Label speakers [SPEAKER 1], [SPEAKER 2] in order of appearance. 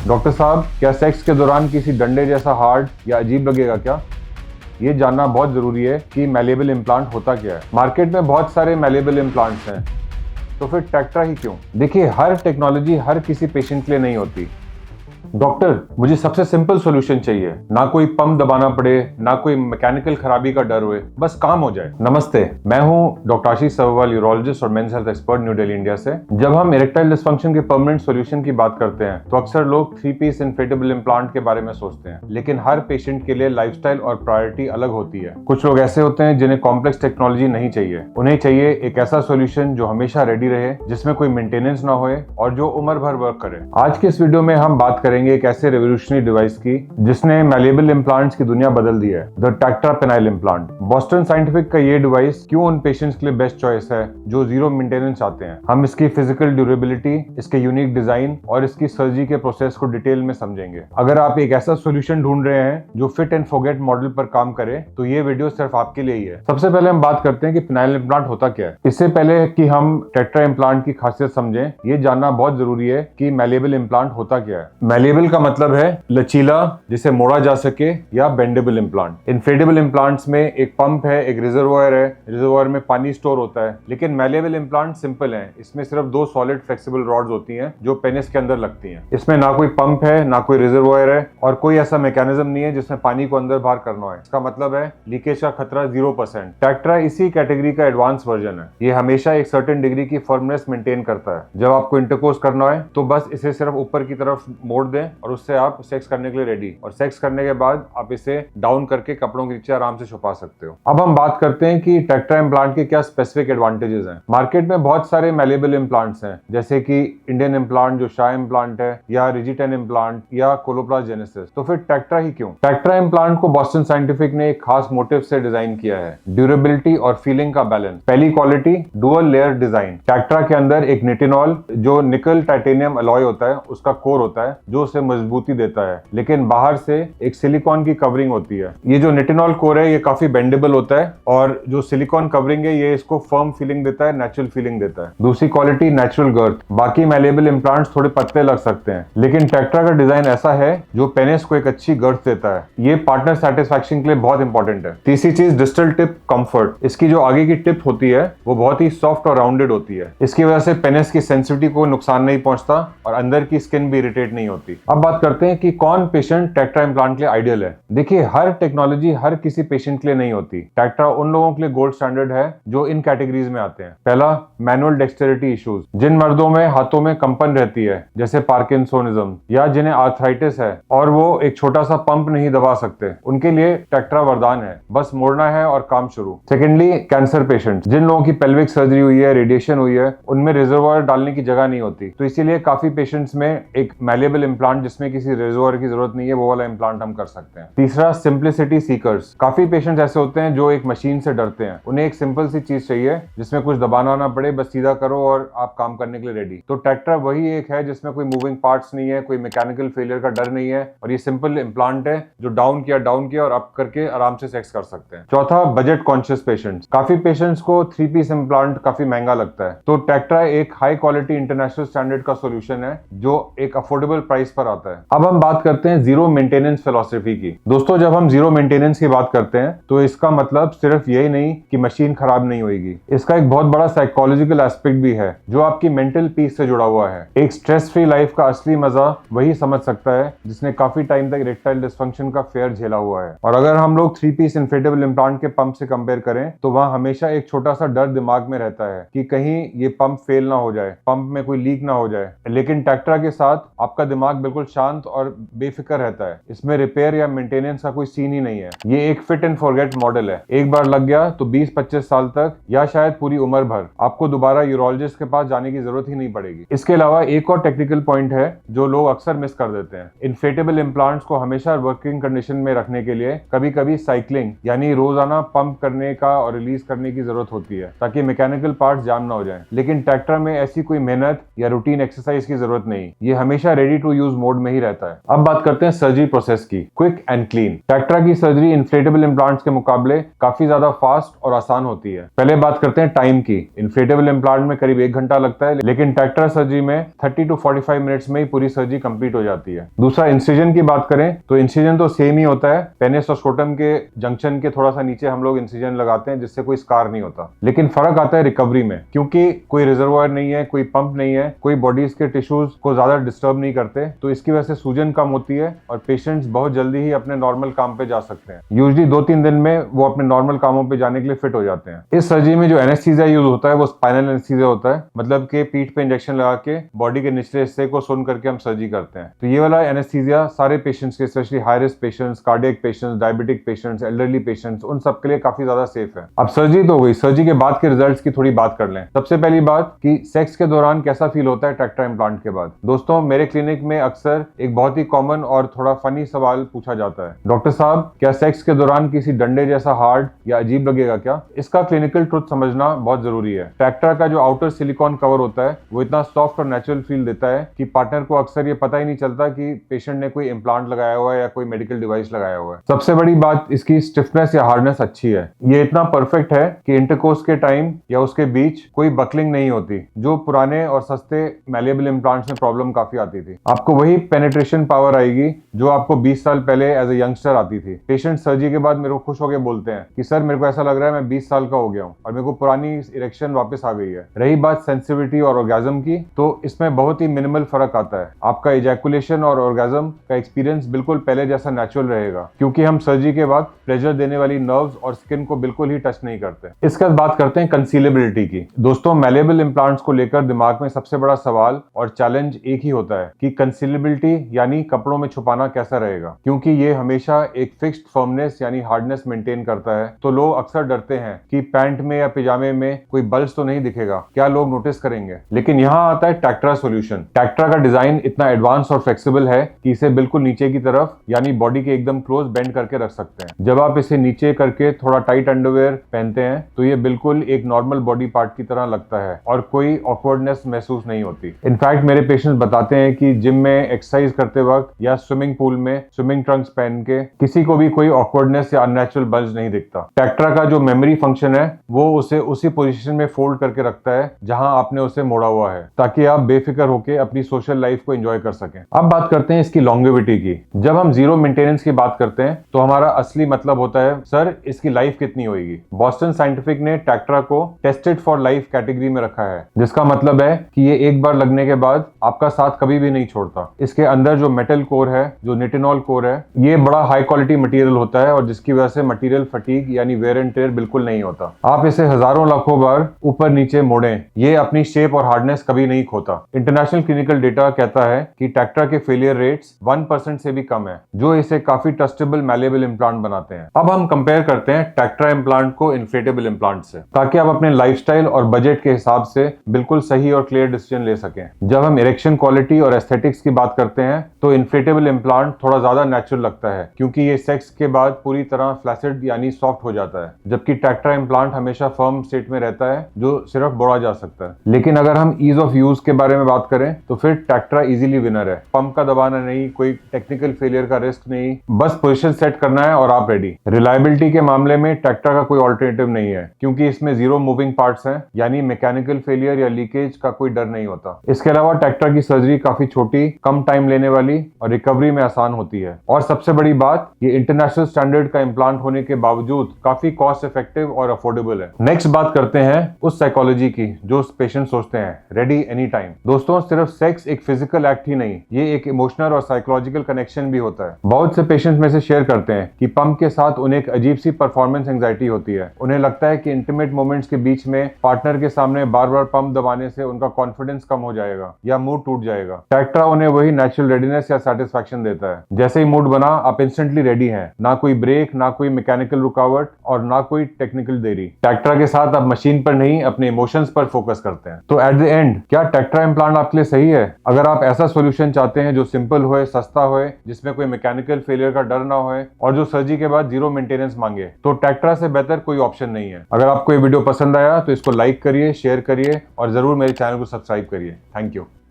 [SPEAKER 1] Doctor साहब, क्या sex के दौरान किसी डंडे जैसा हार्ड या अजीब लगेगा क्या? ये जानना बहुत जरूरी है कि मैलेबल इम्प्लांट होता क्या है। मार्केट में बहुत सारे मैलेबल इम्प्लांट्स हैं, तो फिर टेक्ट्रा ही क्यों? देखिए, हर टेक्नोलॉजी हर किसी पेशेंट के लिए नहीं होती। डॉक्टर, मुझे सबसे सिंपल सॉल्यूशन चाहिए, ना कोई पंप दबाना पड़े, ना कोई मैकेनिकल खराबी का डर हुए, बस काम हो जाए। नमस्ते, मैं हूं डॉक्टर आशीष सब्बरवाल, यूरोलॉजिस्ट और men's health expert, new Delhi, India से। जब हम इरेक्टाइल डिसफंक्शन के परमानेंट सॉल्यूशन की बात करते हैं तो अक्सर लोग 3 पीस इनफ्लेटेबल इम्प्लांट के बारे में सोचते हैं, लेकिन हर पेशेंट के लिए लाइफस्टाइल और प्रायोरिटी अलग होती है। कुछ लोग ऐसे होते हैं जिन्हें कॉम्प्लेक्स टेक्नोलॉजी नहीं चाहिए, उन्हें चाहिए एक ऐसा सॉल्यूशन जो हमेशा रेडी रहे, जिसमें कोई मेंटेनेंस ना होए और जो उम्र भर वर्क करे। आज के इस वीडियो में हम बात करेंगे एक ऐसे रेवोल्यूशनरी डिवाइस की जिसने मैलेबल इम्प्लांट्स की दुनिया बदल दी है, the Tactra penile implant. Boston Scientific का ये डिवाइस क्यों उन पेशेंट्स के लिए बेस्ट चॉइस है जो जीरो मेंटेनेंस चाहते हैं। हम इसकी फिजिकल ड्यूरेबिलिटी, इसके यूनिक डिजाइन और इसकी सर्जरी के प्रोसेस को डिटेल में समझेंगे। अगर आप एक ऐसा सोल्यूशन ढूंढ रहे हैं जो फिट एंड फॉरगेट मॉडल पर काम करे, तो ये वीडियो सिर्फ आपके लिए ही है। सबसे पहले हम बात करते हैं कि पेनाइल इम्प्लांट होता क्या है। इससे पहले कि हम टेट्रा इम्प्लांट की खासियत समझें, ये जानना बहुत जरूरी है कि मैलेबल इम्प्लांट होता क्या है। मैलेबल का मतलब है लचीला, जिसे मोड़ा जा सके, या बेंडेबल इम्प्लांट। इन्फ्लेटेबल इम्प्लांट्स में एक पंप है, एक रिजर्वॉयर है, रिजर्वॉयर में पानी स्टोर होता है। लेकिन मैलेबल इम्प्लांट सिंपल है, इसमें सिर्फ 2 सॉलिड फ्लेक्सिबल रॉड्स होती हैं जो पेनिस के अंदर लगती हैं। इसमें ना कोई पंप है, ना कोई रिजर्वॉयर है और कोई ऐसा मैकेनिज्म नहीं है जिसमें पानी को अंदर बाहर करना है। इसका मतलब है लीकेज का खतरा 0%। टेक्ट्रा इसी कैटेगरी का एडवांस वर्जन है। ये हमेशा एक सर्टेन डिग्री की फर्मनेस मेंटेन करता है। जब आपको इंटरकोर्स करना है तो बस इसे सिर्फ ऊपर की तरफ मोड़ दें और उससे आप सेक्स करने के लिए रेडी। और सेक्स करने के बाद आप इसे डाउन करके कपड़ों के नीचे आराम से छुपा सकते हो। अब हम बात करते हैं कि टेक्ट्रा इम्प्लांट के क्या स्पेसिफिक एडवांटेजेस हैं। मार्केट में बहुत सारे मैलेबल इम्प्लांट्स हैं, जैसे कि इंडियन इम्प्लांट जो शाह इम्प्लांट है, या रिजिटेन इम्प्लांट, या कोलोप्लास्ट जेनेसिस। तो फिर टेक्ट्रा ही क्यों? टेक्ट्रा इम्प्लांट को बोस्टन साइंटिफिक ने एक खास मोटिव से डिजाइन किया है, ड्यूरेबिलिटी और फीलिंग का बैलेंस। पहली क्वालिटी, डुअल लेयर डिजाइन। टेक्ट्रा के अंदर एक निटिनॉल जो निकल टाइटेनियम अलॉय होता है उसका कोर होता है, जो उसे मजबूती देता है, लेकिन बाहर से एक सिलिकॉन की कवरिंग होती है। ये जो निटिनॉल कोर है ये काफी बेंडेबल होता है और जो सिलिकॉन कवरिंग है ये इसको फर्म फीलिंग देता है, नेचुरल फीलिंग देता है। दूसरी क्वालिटी, नेचुरल गर्थ। बाकी मैलेबल इम्प्लांट्स थोड़े पतले लग सकते हैं, लेकिन टेक्ट्रा का डिजाइन ऐसा है जो पेनिस को एक अच्छी गर्थ देता है। ये पार्टनर सेटिस्फैक्शन के लिए बहुत इंपॉर्टेंट है। तीसरी चीज, डिस्टल टिप कंफर्ट। इसकी जो आगे की टिप होती है वो बहुत ही सॉफ्ट और राउंडेड होती है। इसकी वजह से पेनिस की सेंसिटिविटी को नुकसान नहीं पहुंचता और अंदर की स्किन भी इरिटेट नहीं होती। अब बात करते हैं कि कौन पेशेंट टेक्ट्रा इम्प्लांट के लिए आइडियल है। देखिए, हर टेक्नोलॉजी हर किसी पेशेंट के लिए नहीं होती। टेक्ट्रा उन लोगों के लिए गोल्ड स्टैंडर्ड है जो इन कैटेगरीज में आते हैं। पहला, मैनुअल डेक्सटेरिटी इश्यूज। जिन मर्दों में हाथों में कंपन रहती है, जैसे पार्किंसोनिज्म, या जिन्हें आर्थराइटिस है और वो एक छोटा सा पंप नहीं दबा सकते, उनके लिए टेक्ट्रा वरदान है। बस मोड़ना है और काम शुरू। Secondly, cancer patient. जिन लोगों की पेल्विक सर्जरी हुई है, रेडिएशन हुई है, उनमें रिजर्वॉयर डालने की जगह नहीं होती, तो इसीलिए काफी पेशेंट्स में एक मैलेबल इम्प्लांट जिसमें किसी रिजर्वॉयर की जरूरत नहीं है, वो वाला इम्प्लांट हम कर सकते हैं। तीसरा, सिंप्लिसिटी सीकर्स। काफी पेशेंट्स ऐसे होते हैं जो एक मशीन से डरते हैं, उन्हें एक सिंपल सी चीज चाहिए जिसमें कुछ दबाना ना पड़े, बस सीधा करो और आप काम करने के लिए रेडी। तो टेक्ट्रा वही एक है जिसमें कोई मूविंग पार्ट्स नहीं है, कोई मैकेनिकल फेलियर का डर नहीं है, और ये सिंपल इम्प्लांट है जो डाउन किया और अप करके आराम से सेक्स कर सकते हैं। चौथा, बजट कॉन्शियस पेशेंट्स। काफी पेशेंट्स को 3 पीस इम्प्लांट काफी महंगा लगता है, तो टेक्ट्रा एक हाई क्वालिटी इंटरनेशनल स्टैंडर्ड का सोल्यूशन है जो एक अफोर्डेबल प्राइस पर आता है। अब हम बात करते हैं जीरो मेंटेनेंस फिलॉसफी की। दोस्तों, जब हम जीरो मेंटेनेंस की बात करते हैं तो इसका मतलब सिर्फ यही नहीं कि मशीन खराब नहीं होगी। इसका एक बहुत बड़ा साइकोलॉजिकल एस्पेक्ट भी है जो आपकी मेंटल पीस से जुड़ा हुआ है। एक स्ट्रेस फ्री लाइफ का असली मजा वही समझ सकता है जिसने काफी टाइम तक इरेक्टाइल डिसफंक्शन का फेयर झेला हुआ है। और अगर हम लोग 3 पीस इन्फ्लेटेबल इम्प्लांट के पंप से कंपेयर करें तो वहां हमेशा एक छोटा सा डर दिमाग में रहता है कि कहीं ये पंप फेल ना हो जाए, पंप में कोई लीक ना हो जाए। लेकिन टेक्ट्रा के साथ आपका दिमाग बिल्कुल शांत और बेफिक्र रहता है। इसमें रिपेयर या मेंटेनेंस का कोई सीन ही नहीं है। ये एक फिट एंड फॉरगेट मॉडल है। एक बार लग गया तो 20-25 साल तक या शायद पूरी उम्र भर आपको दोबारा यूरोलॉजिस्ट के पास जाने की जरूरत ही नहीं पड़ेगी। इसके अलावा एक और टेक्निकल पॉइंट है जो लोग अक्सर मिस कर देते हैं। इन्फ्लेटेबल इम्प्लांट्स को हमेशा वर्किंग कंडीशन में रखने के लिए कभी कभी साइक्लिंग यानी रोजाना पंप करने का और रिलीज करने की जरूरत होती है ताकि मैकेनिकल पार्ट्स जाम ना हो जाए। लेकिन टेक्ट्रा में ऐसी कोई मेहनत या रूटीन एक्सरसाइज की जरूरत नहीं। ये हमेशा रेडी टू यूज मोड में ही रहता है। अब बात करते हैं सर्जरी प्रोसेस की, क्विक एंड क्लीन। टेक्ट्रा की सर्जरी इन्फ्लेटेबल इम्प्लांट्स के मुकाबले काफी ज्यादा फास्ट और आसान होती है। पहले बात करते हैं टाइम की। इन्फ्लेटेबल इम्प्लांट में करीब 1 घंटा लगता है, लेकिन टेक्ट्रा सर्जरी में 30 to 45 मिनट्स में ही पूरी सर्जरी कंप्लीट हो जाती है। दूसरा, इंसिजन की बात करें तो इंसिजन तो सेम ही होता है। पेनिस और स्क्रोटम के जंक्शन के थोड़ा सा नीचे हम लोग इंसिजन लगाते हैं, जिससे कोई स्कार नहीं होता। लेकिन फर्क आता है रिकवरी में, क्योंकि कोई रिजर्वायर नहीं है, कोई पंप नहीं है, कोई बॉडीज के टिश्यूज को ज्यादा डिस्टर्ब नहीं करते, तो इसकी वजह से सूजन कम होती है और पेशेंट्स बहुत जल्दी ही अपने नॉर्मल काम पे जा सकते हैं। यूजुअली 2-3 दिन में वो अपने नॉर्मल कामों पे जाने के लिए फिट हो जाते हैं। इस सर्जरी में जो एनेस्थीसिया यूज होता है वो स्पाइनल एनेस्थीसिया होता है, मतलब कि पीठ पे इंजेक्शन लगा के बॉडी के निचले हिस्से को सुन करके हम सर्जरी करते हैं। तो ये वाला एनेस्थीसिया सारे पेशेंट्स के, specially high risk patients, cardiac patients, diabetic patients, elderly patients, उन सब के लिए काफी ज्यादा सेफ है। अब सर्जरी तो हो गई, सर्जरी के बाद के रिजल्ट्स की थोड़ी बात कर लें। सबसे पहली बात कि सेक्स के दौरान कैसा फील होता है टेक्ट्रा इम्प्लांट के बाद। दोस्तों, मेरे क्लिनिक में अक्सर एक बहुत ही कॉमन और थोड़ा फनी सवाल पूछा जाता है, डॉक्टर साहब क्या सेक्स के दौरान किसी डंडे जैसा हार्ड या अजीब लगेगा क्या? इसका क्लिनिकल ट्रुथ समझना बहुत जरूरी है। टेक्ट्रा का जो आउटर सिलिकॉन कवर होता है वो इतना सॉफ्ट और नेचुरल फील देता है कि पार्टनर को अक्सर ये पता ही नहीं चलता कि पेशेंट ने कोई इम्प्लांट लगाया हुआ है या कोई मेडिकल डिवाइस लगाया हुआ है। सबसे बड़ी बात, इसकी स्टिफनेस या हार्डनेस अच्छी है। ये इतना परफेक्ट है कि इंटरकोर्स के टाइम या उसके बीच कोई बकलिंग नहीं होती, जो पुराने और सस्ते मैलेबल इम्प्लांट्स में प्रॉब्लम काफी आती थी। आपको वही पेनिट्रेशन पावर आएगी जो आपको 20 साल पहले एज ए यंगस्टर आती थी। पेशेंट सर्जरी के बाद मेरे को खुश होकर बोलते हैं कि सर मेरे को ऐसा लग रहा है मैं 20 साल का हो गया हूँ और मेरे को पुरानी इरेक्शन वापस आ गई है। रही बात सेंसिटिविटी और ऑर्गेज्म की, तो इसमें बहुत ही मिनिमल फर्क आता है। आपका इजैकुलेशन और ऑर्गेज्म का एक्सपीरियंस बिल्कुल पहले जैसा नेचुरल रहेगा, क्योंकि हम सर्जरी के बाद प्लेजर देने वाली नर्व्स और स्किन को बिल्कुल ही टच नहीं करते। इसके बाद बात करते हैं कंसीलेबिलिटी की। दोस्तों, मैलेबल इम्प्लांट्स को लेकर दिमाग में सबसे बड़ा सवाल और चैलेंज एक ही होता है कि कंसीलेबिलिटी यानी कपड़ों में छुपाना कैसा रहेगा, क्योंकि ये हमेशा एक फिक्स्ड फर्मनेस यानी हार्डनेस मेंटेन करता है। तो लोग अक्सर डरते हैं कि पैंट में या पिजामे में कोई बल्ज तो नहीं दिखेगा, क्या लोग नोटिस करेंगे। लेकिन यहाँ आता है टेक्ट्रा सॉल्यूशन। टेक्ट्रा का डिजाइन इतना एडवांस और फ्लेक्सिबल है कि इसे बिल्कुल नीचे की तरफ यानी बॉडी के एकदम क्लोज बेंड करके रख सकते हैं। जब आप इसे नीचे करके थोड़ा टाइट अंडरवेयर पहनते हैं तो ये बिल्कुल एक नॉर्मल बॉडी पार्ट की तरह लगता है और कोई ऑकवर्डनेस महसूस नहीं होती। इनफैक्ट मेरे पेशेंट्स बताते हैं कि जिम में एक्सरसाइज करते वक्त या स्विमिंग पूल में स्विमिंग ट्रंक्स पहन के किसी को भी कोई ऑकवर्डनेस या अननेचुरल बल्ज नहीं दिखता। टेक्ट्रा का जो मेमोरी फंक्शन है वो उसे उसी पोजीशन में फोल्ड करके रखता है जहां आपने उसे मोड़ा हुआ है, ताकि आप बेफिक्र होकर अपनी सोशल लाइफ को एंजॉय कर सकें। अब बात करते हैं इसकी लॉन्गेविटी की। जब हम जीरो मेंटेनेंस की बात करते हैं तो हमारा असली मतलब होता है सर इसकी लाइफ कितनी होगी। बॉस्टन साइंटिफिक ने टेक्ट्रा को टेस्टेड फॉर लाइफ कैटेगरी में रखा है, जिसका मतलब है कि ये एक बार लगने के बाद आपका साथ कभी भी नहीं छोड़ता। इसके अंदर जो मेटल कोर है, जो निटिनॉल कोर है, ये बड़ा हाई क्वालिटी मटेरियल होता है और जिसकी वजह से मटेरियल फटीग यानी वेयर एंड टेयर बिल्कुल नहीं होता। आप इसे हजारों लाखों बार ऊपर नीचे मोड़ें, ये अपनी शेप और हार्डनेस कभी नहीं खोता। इंटरनेशनल क्लिनिकल डेटा कहता है कि टेक्ट्रा के फेलियर रेट्स 1% से भी कम है, जो इसे काफी ट्रस्टेबल मैलेबल इम्प्लांट बनाते हैं। अब हम कंपेयर करते हैं टेक्ट्रा इम्प्लांट को इन्फ्लेटेबल इम्प्लांट से, ताकि आप अपने लाइफस्टाइल और बजट के हिसाब से बिल्कुल सही और क्लियर डिसीजन ले सकें। जब हम इरेक्शन क्वालिटी और एस्थेटिक्स की बात करते हैं तो इन्फ्लेटेबल इम्प्लांट थोड़ा ज्यादा नेचुरल लगता है, क्योंकि ये सेक्स के बाद पूरी तरह फ्लैसिड यानी सॉफ्ट हो जाता है, जबकि टेक्ट्रा इम्प्लांट हमेशा फर्म स्टेट में रहता है जो सिर्फ बोड़ा जा सकता है। लेकिन अगर हम ईज ऑफ यूज के बारे में बात करें तो फिर टेक्ट्रा इजीली विनर है। पंप का दबाना नहीं, कोई टेक्निकल फेलियर का रिस्क नहीं, बस पोजीशन सेट करना है और आप रेडी। रिलायबिलिटी के मामले में टेक्ट्रा का कोई ऑल्टरनेटिव नहीं है, क्योंकि इसमें जीरो मूविंग पार्ट्स हैं, यानी मैकेनिकल फेलियर या लीकेज का कोई डर नहीं होता। इसके अलावा टेक्ट्रा की सर्जरी काफी छोटी, कम टाइम लेने वाली और रिकवरी में आसान होती है। और सबसे बड़ी बात, ये इंटरनेशनल स्टैंडर्ड का इम्प्लांट होने के बावजूद काफी कॉस्ट इफेक्टिव और अफोर्डेबल है। नेक्स्ट बात करते हैं उस साइकोलॉजी की जो पेशेंट सोचते हैं रेडी एनी टाइम। दोस्तों, सिर्फ सेक्स एक फिजिकल एक्ट ही नहीं, ये एक इमोशनल और साइकोलॉजिकल कनेक्शन भी होता है। बहुत से पेशेंट्स में से शेयर करते हैं कि पंप के साथ उन्हें एक अजीब सी परफॉर्मेंस एंजाइटी होती है। उन्हें लगता है कि इंटीमेट मोमेंट्स के बीच में पार्टनर के सामने बार बार पंप दबाने से उनका कॉन्फिडेंस कम हो जाएगा या मूड टूट जाएगा। टेक्ट्रा उन्हें वही नेचुरल रेडीनेस या सेटिस्फैक्शन देता है। जैसे ही मूड बना आप इंस्टेंटली रेडी हैं, ना कोई ब्रेक, ना कोई मैकेनिकल रुकावट और ना कोई टेक्निकल देरी। टेक्ट्रा के साथ आप मशीन पर नहीं, अपने इमोशंस पर फोकस करते हैं। तो एट द एंड, क्या टेक्ट्रा इम्प्लांट आपके लिए सही है? अगर आप ऐसा सॉल्यूशन चाहते हैं जो सिंपल होए, सस्ता होए, जिसमें कोई मैकेनिकल फेलियर का डर ना होए और जो सर्जरी के बाद जीरो मेंटेनेंस मांगे, तो टेक्ट्रा से बेहतर कोई ऑप्शन नहीं है। अगर आपको ये वीडियो पसंद आया तो इसको लाइक करिए, शेयर करिए और जरूर मेरे चैनल को सब्सक्राइब करिए। Thank you.